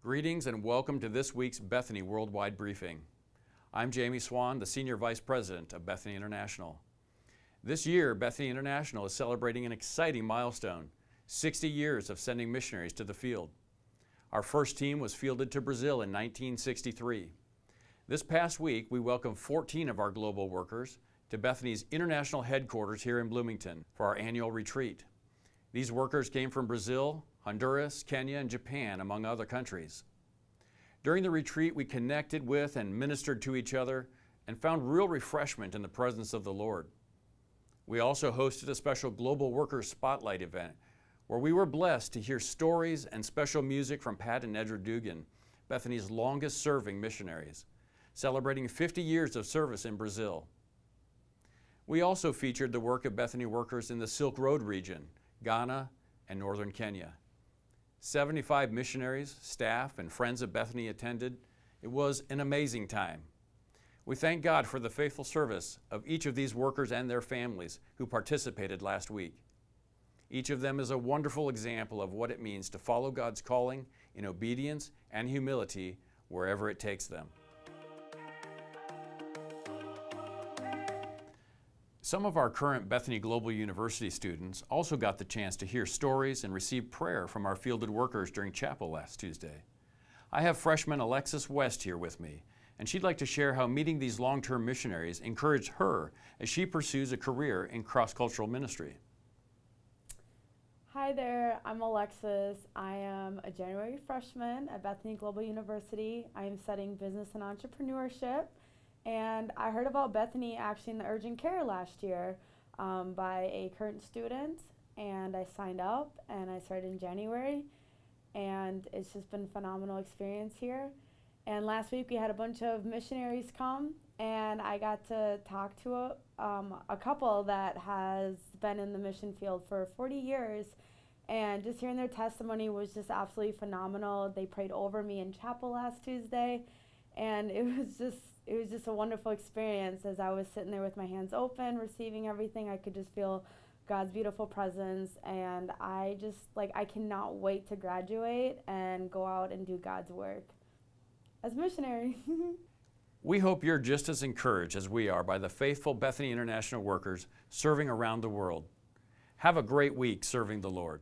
Greetings and welcome to this week's Bethany Worldwide Briefing. I'm Jamie Swan, the Senior Vice President of Bethany International. This year, Bethany International is celebrating an exciting milestone, 60 years of sending missionaries to the field. Our first team was fielded to Brazil in 1963. This past week, we welcomed 14 of our global workers to Bethany's international headquarters here in Bloomington for our annual retreat. These workers came from Brazil, Honduras, Kenya, and Japan, among other countries. During the retreat, we connected with and ministered to each other and found real refreshment in the presence of the Lord. We also hosted a special Global Workers Spotlight event where we were blessed to hear stories and special music from Pat and Edra Dugan, Bethany's longest serving missionaries, celebrating 50 years of service in Brazil. We also featured the work of Bethany workers in the Silk Road region, Ghana, and northern Kenya. 75 missionaries, staff, and friends of Bethany attended. It was an amazing time. We thank God for the faithful service of each of these workers and their families who participated last week. Each of them is a wonderful example of what it means to follow God's calling in obedience and humility wherever it takes them. Some of our current Bethany Global University students also got the chance to hear stories and receive prayer from our fielded workers during chapel last Tuesday. I have freshman Alexis West here with me, and she'd like to share how meeting these long-term missionaries encouraged her as she pursues a career in cross-cultural ministry. Hi there, I'm Alexis. I am a January freshman at Bethany Global University. I am studying business and entrepreneurship. And I heard about Bethany actually in the urgent care last year by a current student, and I signed up and I started in January, and it's just been a phenomenal experience here. And last week we had a bunch of missionaries come, and I got to talk to a couple that has been in the mission field for 40 years, and just hearing their testimony was just absolutely phenomenal. They prayed over me in chapel last Tuesday, and it was just a wonderful experience. As I was sitting there with my hands open, receiving everything, I could just feel God's beautiful presence, and I cannot wait to graduate and go out and do God's work as missionary. We hope you're just as encouraged as we are by the faithful Bethany International workers serving around the world. Have a great week serving the Lord.